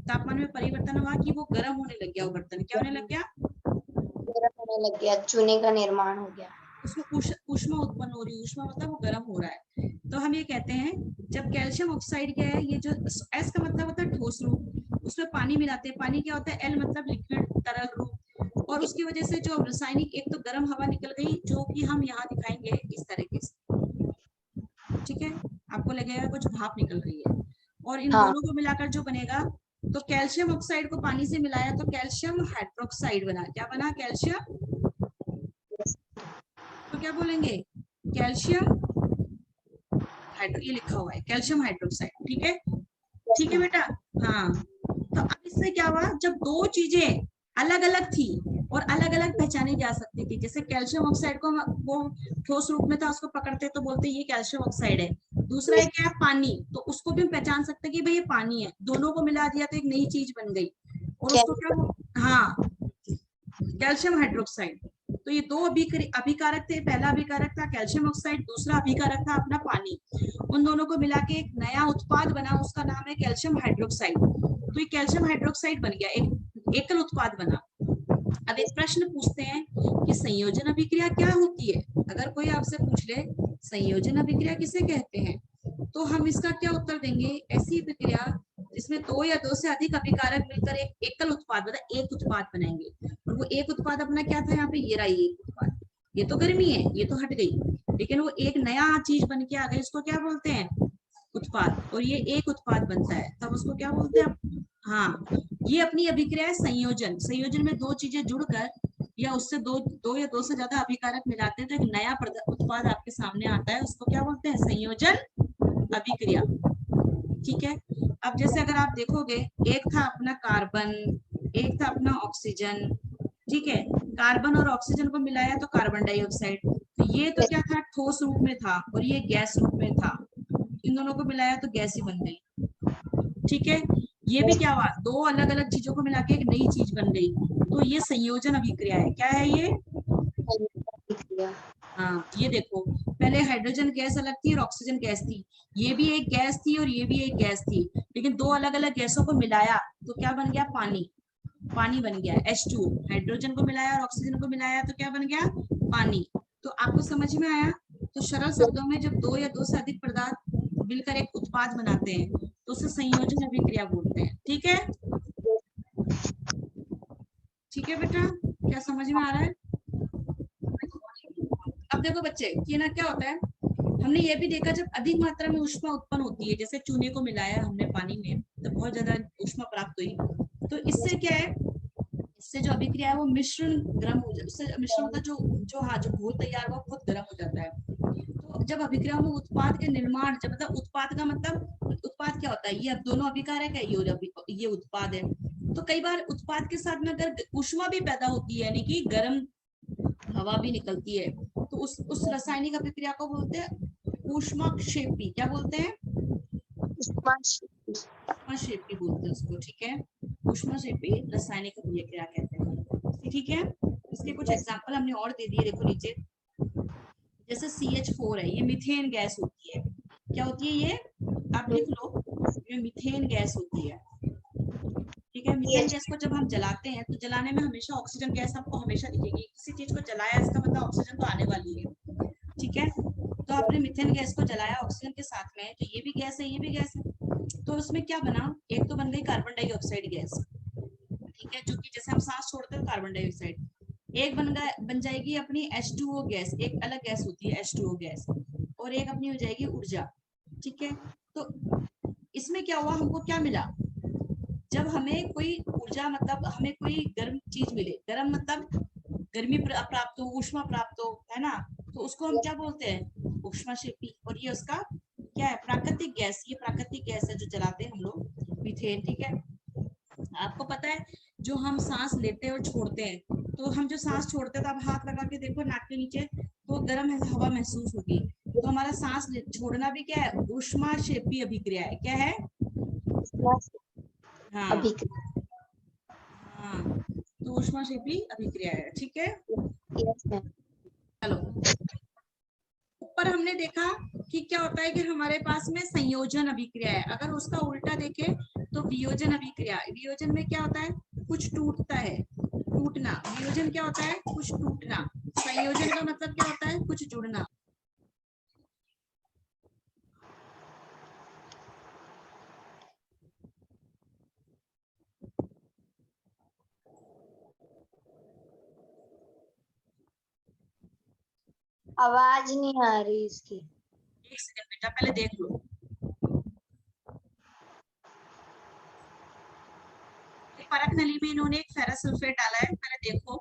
तापमान में परिवर्तन हुआ कि वो गर्म होने लग गया, वो बर्तन क्या होने लग गया, गर्म होने लग गया, चूने का निर्माण हो गया। उसमें ऊष्मा उत्पन्न हो रही है, ऊष्मा मतलब वो गर्म हो रहा है। तो हम ये कहते हैं जब कैल्शियम ऑक्साइड क्या है, ये जो एस का मतलब होता है ठोस रूप, उसमें पानी मिलाते हैं, पानी क्या होता है, एल मतलब लिक्विड तरल रूप, और उसकी वजह से जो रासायनिक, एक तो गर्म हवा निकल गई जो कि हम यहाँ दिखाएंगे इस तरीके से, ठीक है, आपको लगेगा कुछ भाप निकल रही है, और इन हाँ। दोनों को मिलाकर जो बनेगा, तो कैल्शियम ऑक्साइड को पानी से मिलाया तो कैल्शियम हाइड्रोक्साइड बना, क्या बना, कैल्शियम, तो क्या बोलेंगे, कैल्शियम हाइड्रो, ये लिखा हुआ है कैल्शियम हाइड्रोक्साइड, ठीक है, ठीक है बेटा, हाँ। तो अब इससे क्या हुआ, जब दो चीजें अलग अलग थी और अलग अलग पहचानी जा सकती थी, जैसे कैल्शियम ऑक्साइड को वो ठोस रूप में था, उसको पकड़ते तो बोलते ये कैल्शियम ऑक्साइड है, दूसरा है क्या, पानी, तो उसको भी हम पहचान सकते कि भाई ये पानी है, दोनों को मिला दिया तो एक नई चीज बन गई, और उसको क्या, हाँ कैल्शियम हाइड्रोक्साइड। तो ये दो अभिकारक थे, पहला अभिकारक था कैल्शियम ऑक्साइड, दूसरा अभिकारक था अपना पानी, उन दोनों को मिला के एक नया उत्पाद बना, उसका नाम है कैल्शियम हाइड्रोक्साइड। तो ये कैल्शियम हाइड्रोक्साइड बन गया, एक एकल उत्पाद बना। अब एक प्रश्न पूछते हैं कि संयोजन अभिक्रिया क्या होती है, अगर कोई आपसे पूछ ले संयोजन अभिक्रिया किसे कहते हैं, तो हम इसका क्या उत्तर देंगे, ऐसी प्रक्रिया जिसमें दो या दो से अधिक अभिकारक मिलकर एक एकल उत्पाद एक उत्पाद बनाएंगे, और वो एक उत्पाद अपना क्या था, यहाँ पे ये रहा एक उत्पाद, ये तो गर्मी है, ये तो हट गई, लेकिन वो एक नया चीज बन के आ गई, उसको क्या बोलते हैं, उत्पाद, और ये एक उत्पाद बनता है तब उसको क्या बोलते हैं, हाँ, ये अपनी अभिक्रिया है संयोजन, संयोजन में दो चीजें जुड़कर या उससे दो या दो से ज्यादा अभिकारक मिलाते हैं तो एक नया उत्पाद आपके सामने आता है, उसको क्या बोलते हैं, संयोजन अभिक्रिया, ठीक है। अब जैसे अगर आप देखोगे, एक था अपना कार्बन, एक था अपना ऑक्सीजन, ठीक है, कार्बन और ऑक्सीजन को मिलाया तो कार्बन डाइऑक्साइड, तो ये तो क्या था, ठोस रूप में था और ये गैस रूप में था, इन दोनों को मिलाया तो गैस ही बन गई, ठीक है। ये भी क्या हुआ, दो अलग अलग चीजों को मिला के एक नई चीज बन गई, तो ये संयोजन अभिक्रिया है, क्या है ये, हाँ ये देखो, पहले हाइड्रोजन गैस अलग थी और ऑक्सीजन गैस थी, ये भी एक गैस थी और ये भी एक गैस थी, लेकिन दो अलग अलग गैसों को मिलाया तो क्या बन गया, पानी, पानी बन गया H2, हाइड्रोजन को मिलाया और ऑक्सीजन को मिलाया तो क्या बन गया, पानी। तो आपको समझ में आया, तो सरल शब्दों में जब दो या दो से अधिक पदार्थ मिलकर एक उत्पाद बनाते हैं तो उसे संयोजन अभिक्रिया बोलते हैं, ठीक है, ठीक है बेटा, क्या समझ में आ रहा है। अब देखो बच्चे, ये ना क्या होता है, हमने ये भी देखा जब अधिक मात्रा में ऊष्मा उत्पन्न होती है, जैसे चूने को मिलाया हमने पानी में तो बहुत ज्यादा ऊष्मा प्राप्त हुई, तो इससे क्या है, इससे जो अभिक्रिया है वो मिश्रण गर्म हो जाता है, उससे मिश्रण का जो हाँ जो घोल तैयार हुआ बहुत गर्म हो जाता है। तो जब अभिक्रिया में उत्पाद के निर्माण, जब मतलब उत्पाद का मतलब, उत्पाद क्या होता है, ये अब दोनों अभिकारक है, ये उत्पाद है, तो कई बार उत्पाद के साथ में अगर ऊष्मा भी पैदा होती है, यानी कि गर्म हवा भी निकलती है, तो उस रासायनिक अभिक्रिया को बोलते हैं ऊष्माक्षेपी, क्या बोलते हैं, ऊष्माक्षेपी बोलते हैं उसको, ठीक है, ऊष्माक्षेपी रासायनिक अभिक्रिया कहते हैं, ठीक है। इसके कुछ एग्जांपल हमने और दे दिए, देखो नीचे, जैसे CH4 है, ये मीथेन गैस होती है, क्या होती है ये, आप लिख लो, ये मीथेन गैस होती है, ठीक है। मीथेन गैस को जब हम जलाते हैं तो जलाने में हमेशा ऑक्सीजन गैस आपको हमेशा दिखेगी, किसी चीज को जलाया इसका मतलब ऑक्सीजन तो आने वाली है, ठीक है। तो आपने मीथेन गैस को जलाया ऑक्सीजन के साथ में, तो ये भी गैस है, ये भी गैस है, तो उसमें क्या बना, एक तो बन गई कार्बन डाइऑक्साइड गैस, ठीक है, जो कि जैसे हम सांस छोड़ते हैं कार्बन डाइऑक्साइड, एक बन जाएगी अपनी H2O गैस, एक अलग गैस होती है H2O गैस, और एक अपनी हो जाएगी ऊर्जा, ठीक है। तो इसमें क्या हुआ, हमको क्या मिला, जब हमें कोई ऊर्जा मतलब हमें कोई गर्म चीज मिले, गर्म मतलब गर्मी प्राप्त हो, ऊष्मा प्राप्त हो, है ना, तो उसको हम क्या बोलते हैं, ऊष्माक्षेपी, और ये उसका क्या है, प्राकृतिक गैस, ये प्राकृतिक गैस है जो जलाते हैं हम लोग, मीथेन, ठीक है। आपको पता है जो हम सांस लेते हैं और छोड़ते हैं तो हम जो सांस छोड़ते हैं तो आप हाथ लगा के देखो नाक के नीचे, तो गर्म हवा महसूस होगी। तो हमारा सांस छोड़ना भी क्या है, ऊष्माक्षेपी अभिक्रिया है। क्या है? हाँ अभिक्रिया। हाँ, तो ऊष्माक्षेपी अभिक्रिया है। ठीक है, यस मैम। चलो ऊपर हमने देखा कि क्या होता है कि हमारे पास में संयोजन अभिक्रिया है। अगर उसका उल्टा देखें तो वियोजन अभिक्रिया। वियोजन में क्या होता है, कुछ टूटता है, टूटना। वियोजन क्या होता है, कुछ टूटना। संयोजन का मतलब क्या होता है, कुछ जुड़ना। आवाज नहीं आ रही इसकी। एक सेकंड बेटा, पहले देख लो। परख नली में इन्होंने एक फेरस सल्फेट डाला है, पहले देखो।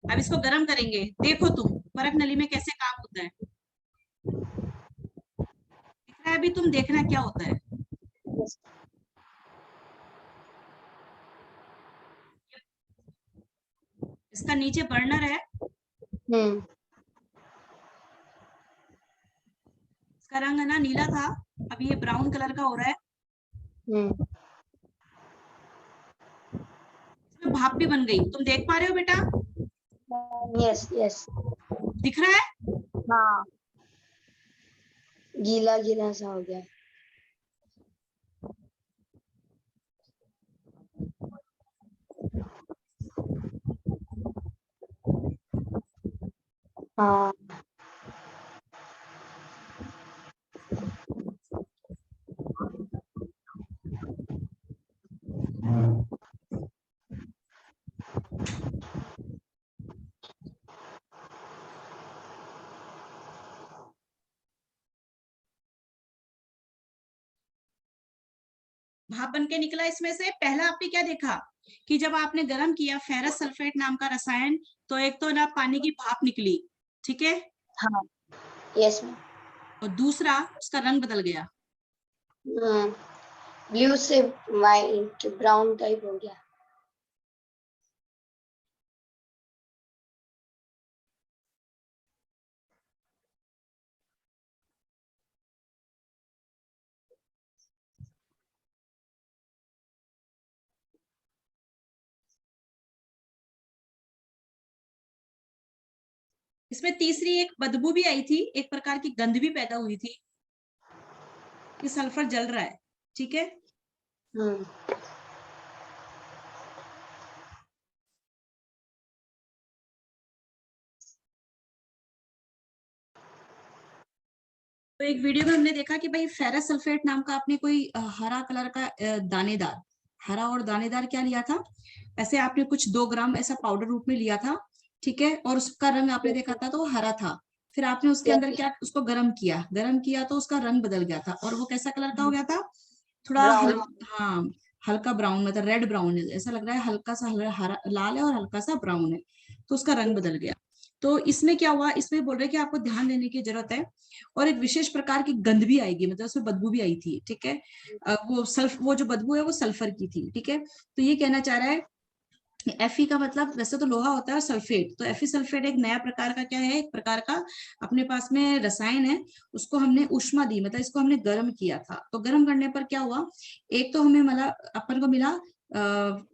अब इसको गर्म करेंगे, देखो तुम परख नली में कैसे काम होता है। दिख रहा है? अभी तुम देखना क्या होता है। Yes. इसका नीचे बर्नर है, हम्म। इसका रंग है ना नीला था, अभी ये ब्राउन कलर का हो रहा है। हम्म। इसमें भाप भी बन गई, तुम देख पा रहे हो बेटा? Yes yes. दिख रहा है? हाँ, गीला गीला सा हो गया। हाँ। भाप बन के निकला इसमें से। पहला आपने क्या देखा कि जब आपने गर्म किया फेरस सल्फेट नाम का रसायन, तो एक तो ना पानी की भाप निकली, ठीक है, हाँ। Yes ma'am. और दूसरा उसका रंग बदल गया। ब्लू से वाइट ब्राउन टाइप हो गया। इसमें तीसरी एक बदबू भी आई थी, एक प्रकार की गंध भी पैदा हुई थी कि सल्फर जल रहा है। ठीक है, हम्म। तो एक वीडियो में हमने देखा कि भाई फेरस सल्फेट नाम का आपने कोई हरा कलर का दानेदार, हरा और दानेदार क्या लिया था, ऐसे आपने कुछ 2 ग्राम ऐसा पाउडर रूप में लिया था। ठीक है, और उसका रंग आपने देखा था तो वो हरा था। फिर आपने उसके अंदर क्या, उसको गर्म किया, गर्म किया तो उसका रंग बदल गया था, और वो कैसा कलर का हो गया था, थोड़ा ब्राउन। हाँ हल्का ब्राउन, मतलब रेड ब्राउन है, ऐसा लग रहा है हल्का सा हरा लाल है और हल्का सा ब्राउन है, तो उसका रंग बदल गया। तो इसमें क्या हुआ, इसमें बोल रहे हैं कि आपको ध्यान देने की जरूरत है, और एक विशेष प्रकार की गंध भी आएगी, मतलब उसमें बदबू भी आई थी। ठीक है, वो जो बदबू है वो सल्फर की थी। ठीक है, तो ये कहना चाह रहा है Fe का मतलब वैसे तो लोहा होता है सल्फेट, तो Fe सल्फेट एक नया प्रकार का क्या है, एक प्रकार का अपने पास में रसायन है। उसको हमने ऊष्मा दी, मतलब इसको हमने गर्म किया था, तो गर्म करने पर क्या हुआ, एक तो हमें मिला, अपन को मिला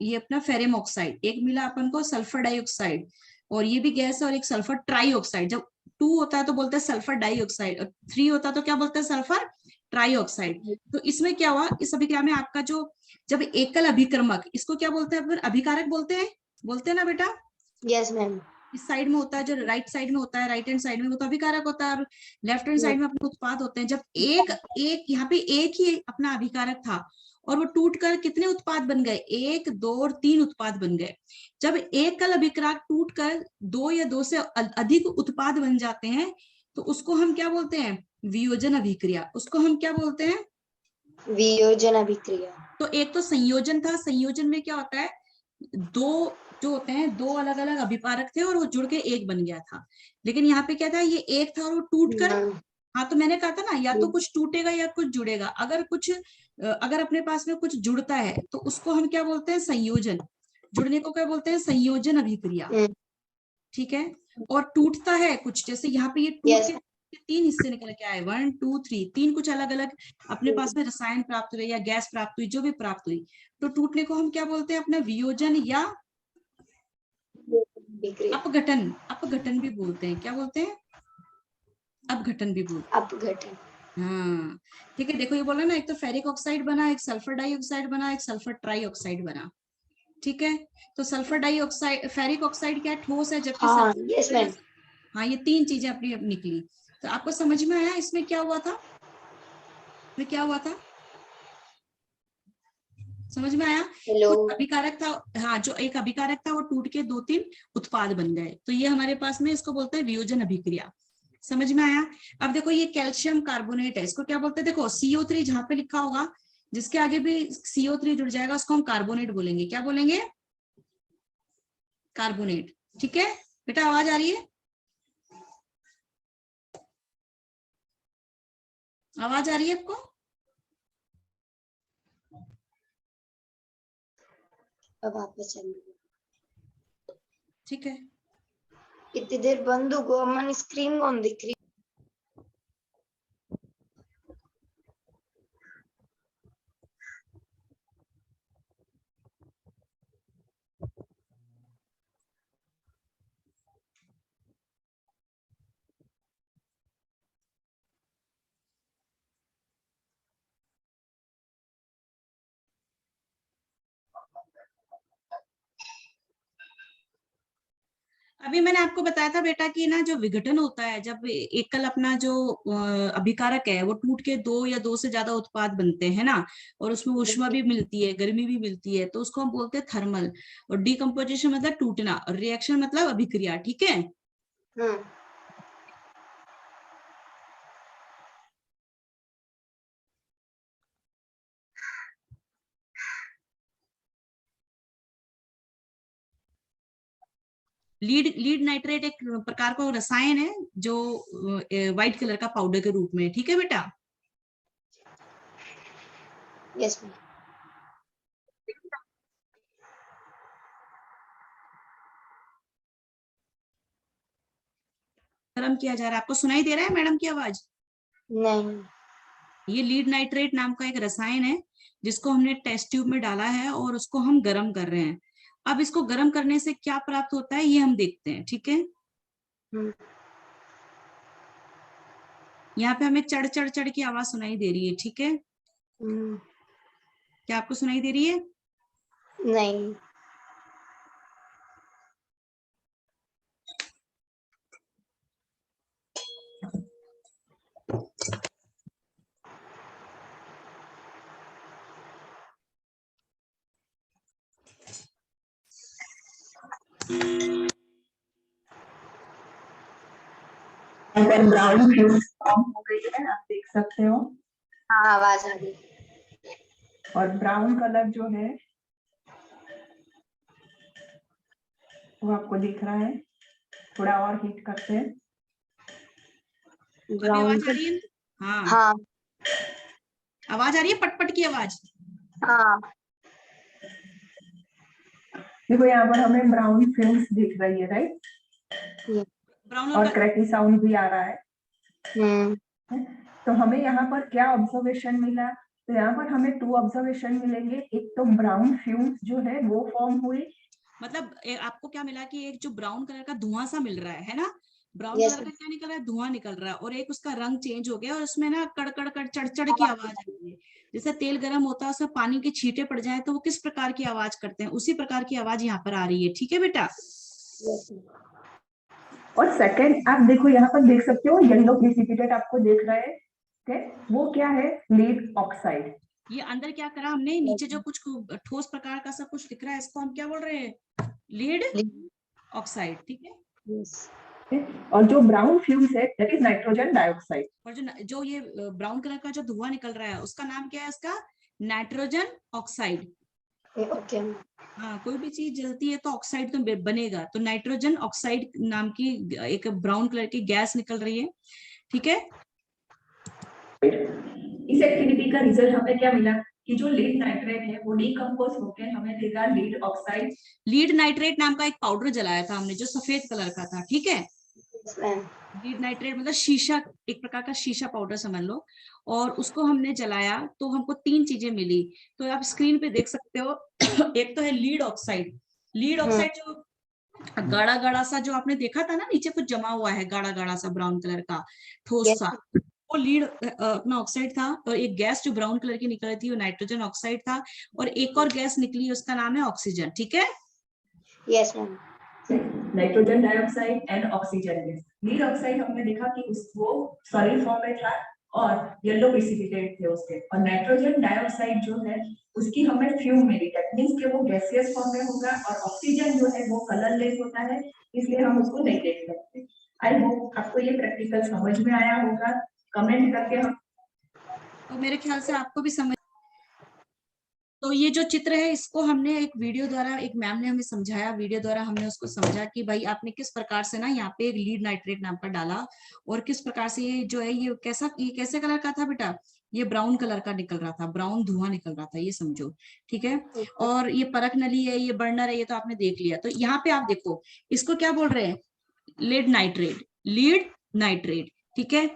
ये अपना फेरम ऑक्साइड, एक मिला अपन को सल्फर डाइऑक्साइड, और ये भी गैस है, और एक सल्फर ट्राईऑक्साइड। जब 2 होता है तो बोलते हैं सल्फर डाइऑक्साइड, और 3 होता है तो क्या बोलते हैं, सल्फर ट्राईऑक्साइड। तो इसमें क्या हुआ, इस अभिक्रिया में आपका जो, जब एकल अभिक्रमक, इसको क्या बोलते हैं, फिर अभिकारक बोलते हैं ना बेटा। Yes ma'am. इस साइड में होता है, जो राइट साइड में होता है, राइट हैंड साइड में, वो तो अभिकारक होता है, और लेफ्ट हैंड साइड में अपने उत्पाद होते हैं। जब एक एक यहाँ पे एक ही अपना अभिकारक था, और वो टूटकर कितने उत्पाद बन गए, 1 2 और 3 उत्पाद बन गए। जब एक कल अभिकारक टूटकर 2 या 2 से अधिक उत्पाद बन जाते हैं, तो उसको हम क्या बोलते हैं, वियोजन अभिक्रिया। उसको हम क्या बोलते हैं, वियोजन अभिक्रिया। तो एक तो संयोजन था, संयोजन में क्या होता है, 2 जो होते हैं, 2 अलग अलग अभिकारक थे और वो जुड़ के एक बन गया था। लेकिन यहाँ पे क्या था, ये एक था और वो टूट कर, हाँ तो मैंने कहा था ना, या तो कुछ टूटेगा या कुछ जुड़ेगा। अगर अपने पास में कुछ जुड़ता है तो उसको हम क्या बोलते हैं, संयोजन। जुड़ने को क्या बोलते हैं? संयोजन अभिक्रिया, ठीक है। और टूटता है कुछ, जैसे यहाँ पे ये टूट Yes. के 3 हिस्से निकल के आए, 1 2 3, 3 कुछ अलग अलग अपने पास में रसायन प्राप्त हुए या गैस प्राप्त हुई, जो भी प्राप्त हुई, तो टूटने को हम क्या बोलते हैं? अपना वियोजन या अपघटन, अपघटन भी बोलते हैं। क्या बोलते हैं? अपघटन भी बोलते हैं। अपघटन। हाँ, ठीक है। देखो ये बोला ना, एक तो फेरिक ऑक्साइड बना, एक सल्फर डाइऑक्साइड बना, एक सल्फर ट्राइऑक्साइड बना, ठीक है। तो सल्फर डाइऑक्साइड, फेरिक ऑक्साइड क्या है? ठोस है, जबकि हाँ, सल्फर, yes मैम। हाँ, ये 3 चीजें अपनी अब निकली। तो आपको समझ में आया इसमें क्या हुआ था? इसमें क्या हुआ था? समझ में आया? हेलो। कुछ अभिकारक था, हाँ, जो एक अभिकारक था वो टूट के 2-3 उत्पाद बन गए, तो ये हमारे पास में, इसको बोलते हैं वियोजन अभिक्रिया। समझ में आया? अब देखो ये कैल्शियम कार्बोनेट है, इसको क्या बोलते हैं? देखो CO3 जहां पे लिखा होगा, जिसके आगे भी CO3 जुड़ जाएगा उसको हम कार्बोनेट बोलेंगे। क्या बोलेंगे? कार्बोनेट, ठीक है। बेटा आवाज आ रही है? आवाज आ रही है आपको? अब वापस चलो। ठीक है। इतनी देर बंद हो गया, मन स्क्रीन कौन दिख रही? अभी मैंने आपको बताया था बेटा कि ना, जो विघटन होता है, जब एकल अपना जो अभिकारक है वो टूट के 2 या 2 से ज्यादा उत्पाद बनते हैं ना, और उसमें ऊष्मा भी मिलती है, गर्मी भी मिलती है, तो उसको हम बोलते हैं थर्मल। और डिकम्पोजिशन मतलब टूटना, और रिएक्शन मतलब अभिक्रिया, ठीक है। लीड नाइट्रेट एक प्रकार का रसायन है, जो व्हाइट कलर का पाउडर के रूप में, ठीक है बेटा। Yes ma'am. गर्म किया जा रहा है, आपको सुनाई दे रहा है मैडम की आवाज? नहीं। ये लीड नाइट्रेट नाम का एक रसायन है, जिसको हमने टेस्ट ट्यूब में डाला है और उसको हम गर्म कर रहे हैं। अब इसको गर्म करने से क्या प्राप्त होता है ये हम देखते हैं, ठीक है। यहाँ पे हमें चढ़ चढ़ चढ़ की आवाज सुनाई दे रही है, ठीक है। क्या आपको सुनाई दे रही है? नहीं। अगर ब्राउन फ्यूज फॉर्म हो गई है, आप देख सकते हो। हाँ, आवाज आ रही। और ब्राउन कलर जो है वो आपको दिख रहा है। थोड़ा और हीट करते हैं। अभी ब्राउन आवाज आ रही है? हाँ, हाँ आवाज आ रही है, पटपट की आवाज। हाँ। देखो यहाँ पर हमें ब्राउन फ्यूज दिख रही है, राइट। ब्राउन और क्रैकी साउंड भी आ रहा है। हम्म। तो हमें यहाँ पर क्या ऑब्जर्वेशन मिला? तो यहाँ पर हमें 2 ऑब्जर्वेशन मिलेंगे। एक तो ब्राउन फ्यूज जो है वो फॉर्म हुई, मतलब आपको क्या मिला कि एक जो ब्राउन कलर का धुआं सा मिल रहा है ना, ब्राउन यस कलर का क्या निकल रहा है? धुआं निकल रहा है, और एक उसका रंग चेंज हो गया, और उसमें ना कड़ कड़ कड़ चढ़ चढ़ की आवाज आ रही है। जैसे तेल गर्म होता है, उसमें पानी के छींटे पड़ जाए तो वो किस प्रकार की आवाज करते हैं, उसी प्रकार की आवाज यहाँ पर आ रही है, ठीक है बेटा। और सेकंड आप देखो यहाँ पर देख सकते हो येलो प्रिसिपिटेट आपको देख रहा है, वो क्या है? Lead oxide. ये अंदर क्या करा हमने, नीचे जो कुछ ठोस प्रकार का सब कुछ दिख रहा है, इसको हम क्या बोल रहे हैं? लीड ऑक्साइड, ठीक है। और जो ब्राउन फ्यूज है दैट इज नाइट्रोजन डाइऑक्साइड। और जो ये ब्राउन कलर का जो धुआं निकल रहा है, उसका नाम क्या है? इसका नाइट्रोजन ऑक्साइड। ओके। हाँ, कोई भी चीज जलती है तो ऑक्साइड तो बनेगा, तो नाइट्रोजन ऑक्साइड नाम की एक ब्राउन कलर की गैस निकल रही है, ठीक है। इस एक्टिविटी का रिजल्ट हमें क्या मिला कि जो लीड नाइट्रेट है वो डिकम्पोज होकर हमें देगा लीड ऑक्साइड। लीड नाइट्रेट नाम का एक पाउडर जलाया था हमने जो सफेद कलर का था, ठीक है। Yes, ma'am. लीड नाइट्रेट मतलब शीशा, एक प्रकार का शीशा पाउडर समझ लो, और उसको हमने जलाया तो हमको 3 चीजें मिली। तो आप स्क्रीन पे देख सकते हो एक तो है लीड ऑक्साइड। लीड ऑक्साइड जो गाढ़ा गाढ़ा सा जो आपने देखा था ना, नीचे कुछ जमा हुआ है गाढ़ा गाढ़ा सा ब्राउन कलर का ठोस Yes. सा, वो लीड अपना ऑक्साइड था। और एक गैस जो ब्राउन कलर की निकल रही थी वो नाइट्रोजन ऑक्साइड था, और एक और गैस निकली उसका नाम है ऑक्सीजन, ठीक है। Yes, ma'am. Nitrogen dioxide and oxygen gas. Lead oxide हमने देखा कि वो सॉलिड फॉर्म में था और येलो प्रेसिपिटेट थे उसके, और नाइट्रोजन डाइऑक्साइड जो है उसकी हमें फ्यूम मिली, दैट मींस कि वो गैसियस फॉर्म में होगा, और ऑक्सीजन जो है वो कलरलेस होता है, इसलिए हम उसको नहीं देख सकते। आई होप आपको ये प्रैक्टिकल समझ में आया होगा, कमेंट करके हम, तो मेरे ख्याल से आपको भी समझ। तो ये जो चित्र है इसको हमने एक वीडियो द्वारा, एक मैम ने हमें समझाया, वीडियो द्वारा हमने उसको समझा कि भाई आपने किस प्रकार से ना यहाँ पे एक लीड नाइट्रेट नाम का डाला, और किस प्रकार से ये जो है ये कैसे कलर का था बेटा, ये ब्राउन कलर का निकल रहा था, ब्राउन धुआं निकल रहा था, ये समझो, ठीक है। और ये परख नली है, ये बर्नर है, ये तो आपने देख लिया। तो यहाँ पे आप देखो इसको क्या बोल रहे हैं, लीड नाइट्रेट, लीड नाइट्रेट, ठीक है।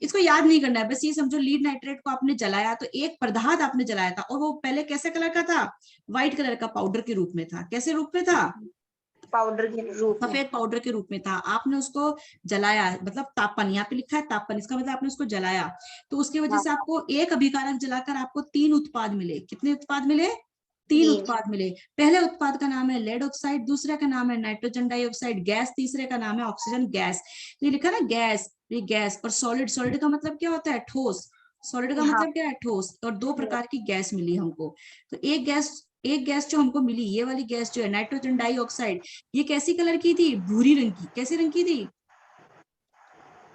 इसको याद नहीं करना है, बस ये समझो लीड नाइट्रेट को आपने जलाया तो एक पदार्थ आपने जलाया था, और वो पहले कैसे कलर का था, व्हाइट कलर का पाउडर के रूप में था। कैसे रूप में था, पाउडर के रूप में, सफेद पाउडर के रूप में था। आपने उसको जलाया, मतलब तापन, यहाँ पे लिखा है तापन, इसका मतलब आपने उसको जलाया, तो उसकी वजह से आपको एक अभिकारक जलाकर आपको 3 उत्पाद मिले। कितने उत्पाद मिले, 3 उत्पाद मिले। पहले उत्पाद का नाम है लेड ऑक्साइड, दूसरे का नाम है नाइट्रोजन डाइऑक्साइड गैस, तीसरे का नाम है ऑक्सीजन गैस। ये लिखा ना गैस, ये गैस। और सॉलिड, सॉलिड का मतलब क्या होता है, ठोस। सॉलिड का मतलब क्या है, ठोस। और 2 प्रकार की गैस मिली हमको। तो एक गैस जो हमको मिली, ये वाली गैस जो है नाइट्रोजन डाइऑक्साइड, ये कैसी कलर की थी, भूरी रंग की। कैसे रंग की थी,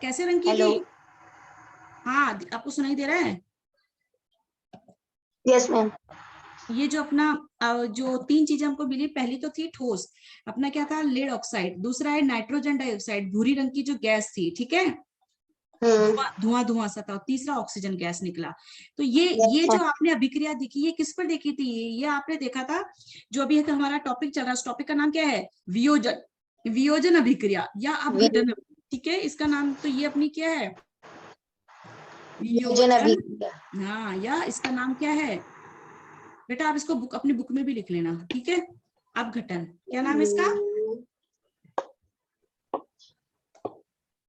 कैसे रंग की हेलो, थी, हाँ आपको सुनाई दे रहा है। यस मैम, ये जो अपना जो 3 चीजें हमको मिली, पहली तो थी ठोस, अपना क्या था, लेड ऑक्साइड। दूसरा है नाइट्रोजन डाइऑक्साइड, भूरी रंग की जो गैस थी, ठीक है, धुआं धुआं सा था। और तीसरा ऑक्सीजन गैस निकला। तो ये जो आपने अभिक्रिया देखी, ये किस पर देखी थी, ये आपने देखा था जो अभी हमारा टॉपिक चल रहा है, उस टॉपिक का नाम क्या है, वियोजन, वियोजन अभिक्रिया या अपघटन, ठीक है। इसका नाम तो ये अपनी क्या है, वियोजन, हाँ, या इसका नाम क्या है बेटा, आप इसको अपनी बुक में भी लिख लेना, ठीक है। अपघटन, क्या नाम है इसका,